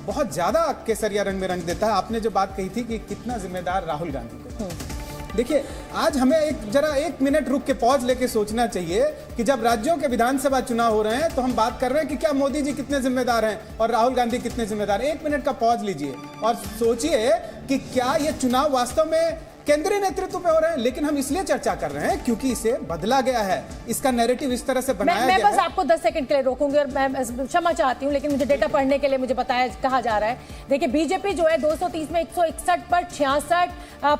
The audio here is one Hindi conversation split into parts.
बहुत ज्यादा केसरिया रंग में रंग देता है। आपने जो बात कही थी कि कितना जिम्मेदार राहुल गांधी को, देखिए आज हमें जरा एक मिनट रुक के पॉज लेके सोचना चाहिए कि जब राज्यों के विधानसभा चुनाव हो रहे हैं तो हम बात कर रहे हैं कि क्या मोदी जी कितने जिम्मेदार हैं और राहुल गांधी कितने जिम्मेदार हैं। एक मिनट का पॉज लीजिए और सोचिए कि क्या ये चुनाव वास्तव में केंद्रीय नेतृत्व पे हो रहे हैं। लेकिन हम इसलिए चर्चा कर रहे हैं क्योंकि इसे बदला गया है, इसका नैरेटिव इस तरह से बनाया गया है। मैं बस आपको 10 सेकंड के लिए रोकूंगी और मैं क्षमा चाहती हूं, लेकिन मुझे डेटा पढ़ने के लिए मुझे कहा जा रहा है। देखिए बीजेपी जो है 230 में 161 पर 66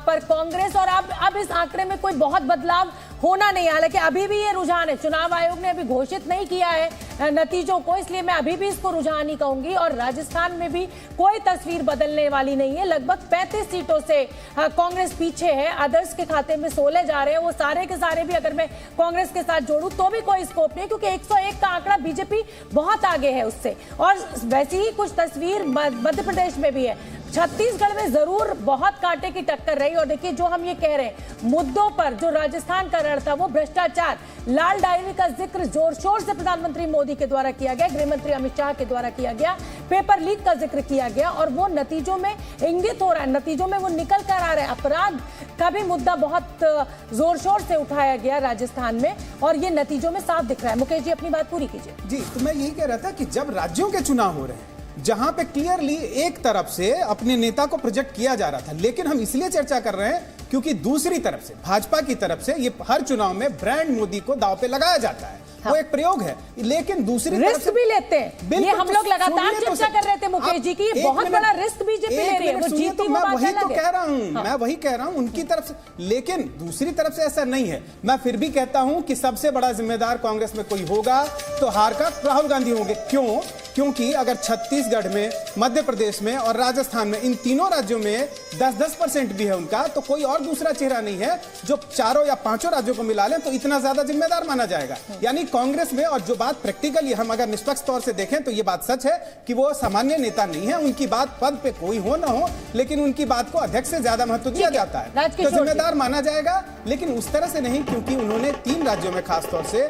पर कांग्रेस, और अब इस आंकड़े में कोई बहुत बदलाव होना नहीं, हालांकि अभी भी ये रुझान है। चुनाव आयोग ने अभी घोषित नहीं किया है नतीजों को, इसलिए मैं अभी भी इसको रुझान ही कहूंगी। और राजस्थान में भी कोई तस्वीर बदलने वाली नहीं है। लगभग 35 सीटों से कांग्रेस पीछे है, अदर्स के खाते में 16 जा रहे हैं। वो सारे के सारे भी अगर मैं कांग्रेस के साथ जोड़ूं तो भी कोई स्कोप नहीं, क्योंकि 101 का आंकड़ा बीजेपी बहुत आगे है उससे। और वैसी ही कुछ तस्वीर मध्य प्रदेश में भी है। छत्तीसगढ़ में जरूर बहुत कांटे की टक्कर रही। और देखिए जो हम ये कह रहे हैं मुद्दों पर, जो राजस्थान का रण था वो भ्रष्टाचार, लाल डायरी का जिक्र जोर शोर से प्रधानमंत्री मोदी के द्वारा किया गया, गृह मंत्री अमित शाह के द्वारा किया गया, पेपर लीक का जिक्र किया गया, और वो नतीजों में इंगित हो रहा है, नतीजों में वो निकल कर आ रहे हैं। अपराध का भी मुद्दा बहुत जोर शोर से उठाया गया राजस्थान में, और ये नतीजों में साफ दिख रहा है। मुकेश जी अपनी बात पूरी कीजिए। जी, तो मैं यही कह रहा था कि जब राज्यों के चुनाव हो रहे हैं जहां पे क्लियरली एक तरफ से अपने नेता को प्रोजेक्ट किया जा रहा था, लेकिन हम इसलिए चर्चा कर रहे हैं क्योंकि दूसरी तरफ से भाजपा की तरफ से ये हर चुनाव में ब्रांड मोदी को दांव पे लगाया जाता है। हाँ। वो एक प्रयोग है, लेकिन दूसरी तरफ से भी लेते हैं। ये हम लोग लगातार चर्चा कर रहे थे मुकेश जी की, ये बहुत बड़ा रिस्क बीजेपी ले रही है। वो जीती तो मैं वही तो कह रहा हूं, मैं वही कह रहा हूं उनकी तरफ से, लेकिन दूसरी तरफ से ऐसा नहीं है। मैं फिर भी कहता हूं कि सबसे बड़ा जिम्मेदार कांग्रेस में कोई होगा तो हार का राहुल गांधी होंगे। क्यों? क्योंकि अगर छत्तीसगढ़ में, मध्य प्रदेश में और राजस्थान में, इन तीनों राज्यों में 10-10% भी है उनका, तो कोई और दूसरा चेहरा नहीं है जो चारों या पांचों राज्यों को मिला लें तो इतना ज्यादा जिम्मेदार माना जाएगा। यानी कांग्रेस में, और जो बात प्रैक्टिकली हम अगर निष्पक्ष तौर से देखें तो ये बात सच है कि वो सामान्य नेता नहीं है। उनकी बात पद पे कोई हो ना हो, लेकिन उनकी बात को अध्यक्ष से ज्यादा महत्व दिया जाता है, तो जिम्मेदार माना जाएगा। लेकिन उस तरह से नहीं, क्योंकि उन्होंने 3 राज्यों में खासतौर से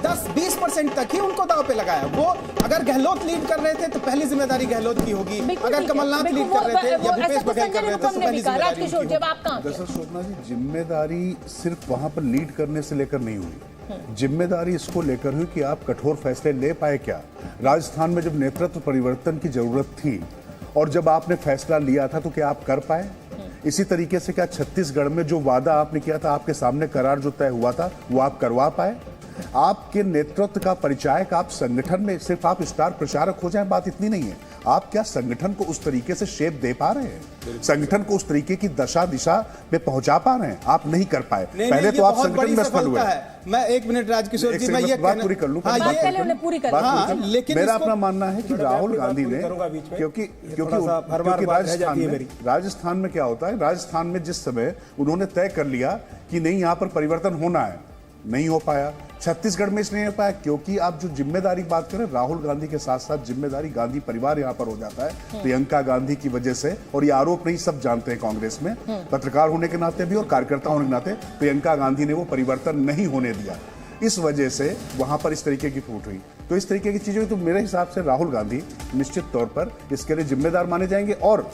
10-20% तक ही उनको दांव पे लगाया। वो अगर गहलोत लीड कर रहे थे तो पहली जिम्मेदारी गहलोत की होगी, अगर कमलनाथ लीड कर रहे थे या भूपेश बघेल कर रहे थे तो पहली जिम्मेदारी उनकी होगी। दरअसल शोभना जी, जिम्मेदारी सिर्फ वहां पर लीड करने से लेकर नहीं हुई, जिम्मेदारी इसको लेकर हुई कि आप कठोर फैसले ले पाए क्या। राजस्थान में जब नेतृत्व परिवर्तन की जरूरत थी और जब आपने फैसला लिया था तो क्या आप कर पाए? इसी तरीके से क्या छत्तीसगढ़ में जो वादा आपने किया था, आपके सामने करार जो तय हुआ था, वो आप करवा पाए? आपके नेतृत्व का परिचायक, आप संगठन में सिर्फ आप स्टार प्रचारक हो जाए, बात इतनी नहीं है। आप क्या संगठन को उस तरीके से शेप दे पा रहे हैं, संगठन को उस तरीके की दशा दिशा पे पहुंचा पा रहे हैं? आप नहीं कर पाए। पहले तो आप संगठन में सफल हुए। मैं 1 मिनट राजकिशोर जी, मैं ये बात पूरी कर लूं। लेकिन मेरा अपना मानना है कि राहुल गांधी ने, क्योंकि राजस्थान में क्या होता है, राजस्थान में जिस समय उन्होंने तय कर लिया कि नहीं यहाँ पर परिवर्तन होना है, नहीं हो पाया। छत्तीसगढ़ में इसलिए नहीं हो पाया क्योंकि आप जो जिम्मेदारी बात करें, राहुल गांधी के साथ साथ जिम्मेदारी गांधी परिवार यहाँ पर हो जाता है, प्रियंका गांधी की वजह से। और ये आरोप नहीं, सब जानते हैं कांग्रेस में, पत्रकार होने के नाते भी और कार्यकर्ता होने के नाते, प्रियंका गांधी ने वो परिवर्तन नहीं होने दिया। इस वजह से वहां पर इस तरीके की फूट हुई। तो इस तरीके की चीजें, तो मेरे हिसाब से राहुल गांधी निश्चित तौर पर इसके लिए जिम्मेदार माने जाएंगे। और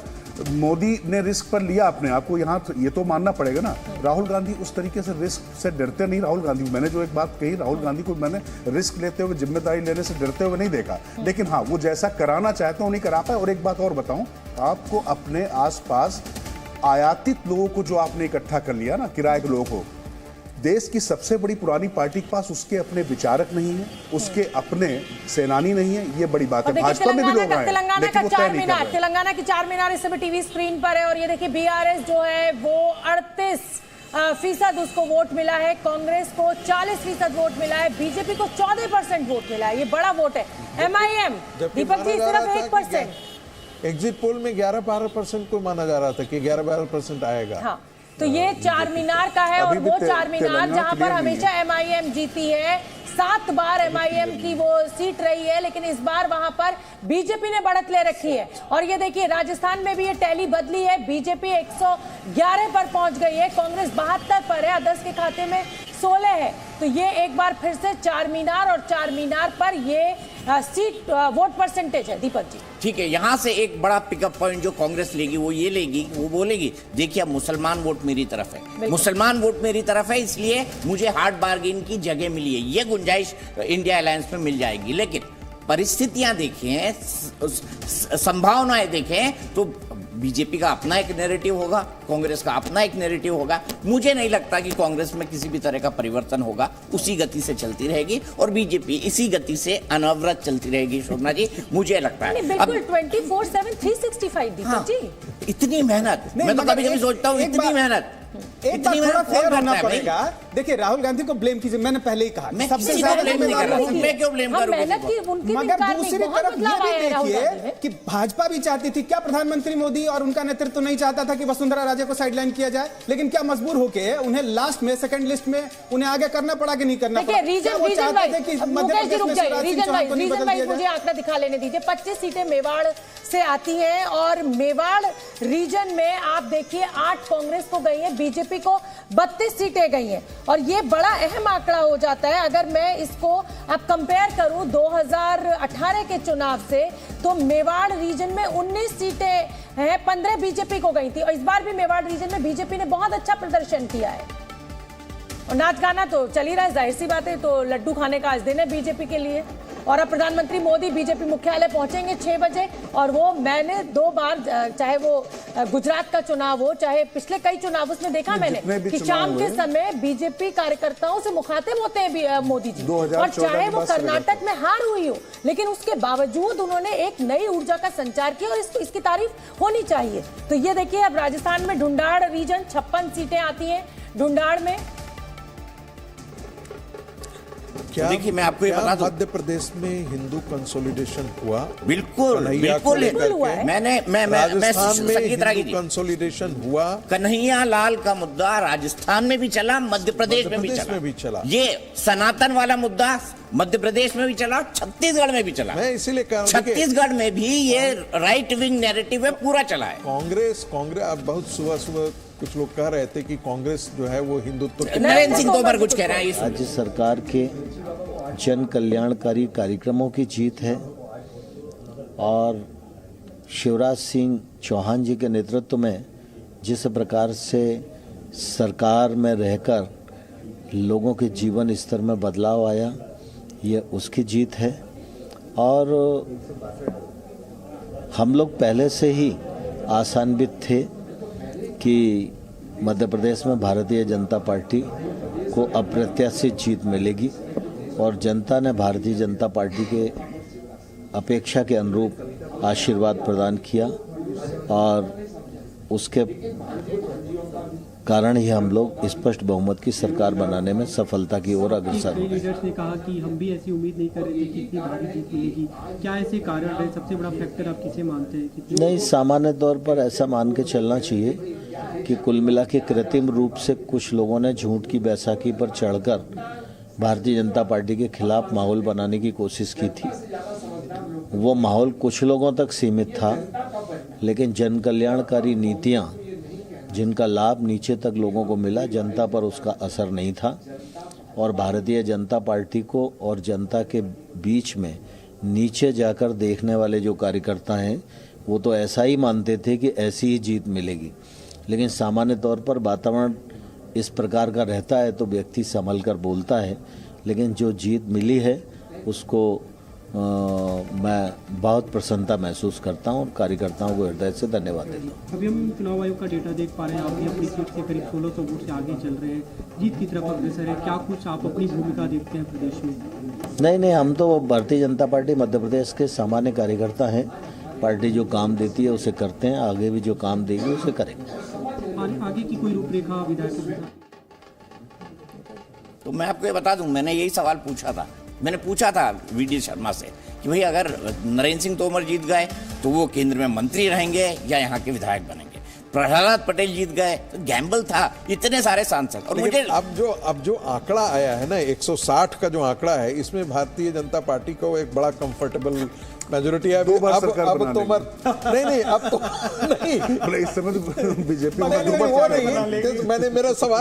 मोदी ने रिस्क पर लिया अपने आप को, यहाँ ये तो मानना पड़ेगा ना। राहुल गांधी उस तरीके से रिस्क से डरते नहीं। राहुल गांधी, मैंने जो एक बात कही, राहुल गांधी को मैंने रिस्क लेते हुए, जिम्मेदारी लेने से डरते हुए नहीं देखा। लेकिन हाँ, वो जैसा कराना चाहते हैं नहीं करा पाए। और एक बात और बताऊं, आपको अपने आसपास आयातित लोगों को जो आपने इकट्ठा कर लिया ना, किराए के लोगों को, देश की सबसे बड़ी पुरानी पार्टी के पास उसके अपने विचारक नहीं है, उसके अपने सेनानी नहीं है। ये बड़ी बात है। भाजपा में भी लोग आए, लेकिन वो तय नहीं कर रहे। तेलंगाना की 4 मीनार इस समय टीवी स्क्रीन पर है। और ये देखिए बीआरएस जो है वो 38% उसको वोट मिला है, कांग्रेस को 40% वोट मिला है, बीजेपी को 14% वोट मिला है। ये बड़ा वोट है। एमआईएम दीपक जी सिर्फ 1%। एग्जिट पोल में 11-12% को माना जा रहा था कि 11-12% आएगा। हाँ, तो ये 4 मीनार का है। और वो 4 मीनार जहां पर हमेशा एमआईएम जीती है, 7 बार एमआईएम की वो सीट रही है, लेकिन इस बार वहां पर बीजेपी ने बढ़त ले रखी है। और ये देखिए राजस्थान में भी ये टैली बदली है, बीजेपी 111 पर पहुंच गई है, कांग्रेस 72 पर है, अदर्स के खाते में 16 है। तो ये एक बार फिर से चार मीनार, और चार मीनार पर ये सीट वोट परसेंटेज है। दीपक जी, ठीक है, यहाँ से एक बड़ा पिकअप पॉइंट जो कांग्रेस लेगी वो ये लेगी, वो बोलेगी देखिए अब मुसलमान वोट मेरी तरफ है, मुसलमान वोट मेरी तरफ है, इसलिए मुझे हार्ड बार्गेन की जगह मिली है। ये गुंजाइश इंडिया अलायंस में मिल जाएगी। लेकिन परिस्थितियां देखें, संभावनाएं देखें तो बीजेपी का अपना एक नैरेटिव होगा, कांग्रेस का अपना एक नैरेटिव होगा। मुझे नहीं लगता कि कांग्रेस में किसी भी तरह का परिवर्तन होगा, उसी गति से चलती रहेगी और बीजेपी इसी गति से अनवरत चलती रहेगी। शोभना जी, मुझे लगता है बिल्कुल 24/7 365 दीपक जी। इतनी मेहनत, मैं तो कभी कभी सोचता हूँ इतनी मेहनत, एक बार थोड़ा फेयर होना पड़ेगा। देखिए, राहुल गांधी को ब्लेम कीजिए, मैंने पहले ही कहा सबसे ज्यादा ब्लेम नहीं कर रहा हूं, मैं क्यों ब्लेम करूं? मगर दूसरी तरफ ये भी देखिए कि भाजपा भी चाहती थी, क्या प्रधानमंत्री मोदी और उनका नेतृत्व नहीं चाहता था कि वसुंधरा राजे को साइडलाइन किया जाए, लेकिन क्या मजबूर होके उन्हें लास्ट में सेकंड लिस्ट में उन्हें आगे करना पड़ा कि नहीं करना पड़ा? मुझे आंकड़ा दिखा लेने दीजिए। 25 सीटें मेवाड़ से आती हैं और मेवाड़ रीजन में आप देखिए 8 कांग्रेस को गई है, बीजेपी को 32 सीटें गई हैं। और ये बड़ा अहम आंकड़ा हो जाता है। अगर मैं इसको अब कंपेयर करूं 2018 के चुनाव से, तो मेवाड़ रीजन में 19 सीटें हैं, 15 बीजेपी को गई थी। और इस बार भी मेवाड़ रीजन में बीजेपी ने बहुत अच्छा प्रदर्शन किया है और नाच गाना तो चल ही रहा है, जाहिर सी बात है। तो लड्डू खाने का आज दिन है बीजेपी के लिए। और अब प्रधानमंत्री मोदी बीजेपी मुख्यालय पहुंचेंगे 6 बजे, और वो मैंने 2 बार, चाहे वो गुजरात का चुनाव हो, चाहे पिछले कई चुनाव, उसमें देखा मैंने कि शाम के समय बीजेपी कार्यकर्ताओं से मुखातिब होते हैं मोदी जी। और चाहे वो कर्नाटक में हार हुई हो, लेकिन उसके बावजूद उन्होंने एक नई ऊर्जा का संचार किया और इसकी तारीफ होनी चाहिए। तो ये देखिए, अब राजस्थान में ढूंढाड़ रीजन 56 सीटें आती हैं ढूंढाड़ में। क्या देखिए, मैं आपको ये बता दूं, मध्य प्रदेश में हिंदू कंसोलिडेशन हुआ? बिल्कुल हुआ है। मैं कंसोलिडेशन हुआ। कन्हैया लाल का मुद्दा राजस्थान में भी चला, मध्य प्रदेश में भी चला। ये सनातन वाला मुद्दा मध्य प्रदेश में भी चला, छत्तीसगढ़ में भी चला। मैं इसीलिए कह रहा हूं छत्तीसगढ़ में भी ये राइट विंग नैरेटिव है, पूरा चला है। कांग्रेस अब बहुत सुबह कुछ लोग कह रहे थे कि कांग्रेस जो है वो हिंदुत्व। नरेंद्र सिंह तोमर कुछ कह रहे हैं। राज्य सरकार के जन कल्याणकारी कार्यक्रमों की जीत है और शिवराज सिंह चौहान जी के नेतृत्व में जिस प्रकार से सरकार में रहकर लोगों के जीवन स्तर में बदलाव आया, ये उसकी जीत है। और हम लोग पहले से ही आशान्वित थे कि मध्य प्रदेश में भारतीय जनता पार्टी को अप्रत्याशित जीत मिलेगी और जनता ने भारतीय जनता पार्टी के अपेक्षा के अनुरूप आशीर्वाद प्रदान किया और उसके कारण ही हम लोग स्पष्ट बहुमत की सरकार बनाने में सफलता की ओर अग्रसर हो गए। लीडर्स ने कहा कि हम भी ऐसी उम्मीद नहीं कर रहे थे कि इतनी भारी जीत मिलेगी। क्या ऐसे कारण रहे? सबसे बड़ा फैक्टर आप किसे मानते हैं? नहीं, सामान्य तौर पर ऐसा मान के चलना चाहिए कि कुल मिला के कृत्रिम रूप से कुछ लोगों ने झूठ की बैसाखी पर चढ़कर भारतीय जनता पार्टी के खिलाफ माहौल बनाने की कोशिश की थी। वो माहौल कुछ लोगों तक सीमित था, लेकिन जन कल्याणकारी नीतियां जिनका लाभ नीचे तक लोगों को मिला, जनता पर उसका असर नहीं था। और भारतीय जनता पार्टी को और जनता के बीच में नीचे जाकर देखने वाले जो कार्यकर्ता हैं, वो तो ऐसा ही मानते थे कि ऐसी ही जीत मिलेगी। लेकिन सामान्य तौर पर वातावरण इस प्रकार का रहता है तो व्यक्ति संभल कर बोलता है। लेकिन जो जीत मिली है उसको मैं बहुत प्रसन्नता महसूस करता हूं और कार्यकर्ताओं को हृदय से धन्यवाद देता हूं। अभी हम चुनाव आयोग का डेटा देख पा रहे हैं, आप भी अपनी सीट से करीब 1600 वोट से आगे चल रहे हैं, जीत की तरफ अग्रसर है। क्या कुछ आप अपनी भूमिका देखते हैं प्रदेश में? नहीं, हम तो भारतीय जनता पार्टी मध्य प्रदेश के सामान्य कार्यकर्ता हैं। पार्टी जो काम देती है उसे करते हैं, आगे भी जो काम देगी उसे करेंगे। आगे की कोई रूपरेखा विधायकों? तो मैं आपको ये बता दूं, मैंने यही सवाल पूछा था। मैंने पूछा था वीडी शर्मा से कि भाई अगर नरेंद्र सिंह तोमर जीत गए तो वो केंद्र में मंत्री रहेंगे या यहाँ के विधायक बनेंगे। प्रहलाद पटेल जीत गए तो गैम्बल था, इतने सारे सांसद। और मुझे अब जो आंकड़ा आया है ना 160 का जो आंकड़ा है, इसमें भारतीय जनता पार्टी को एक बड़ा कंफर्टेबल मेजोरिटी है। अब तोमर नहीं अब तो नहीं, इस समय बीजेपी मैंने मेरा सवाल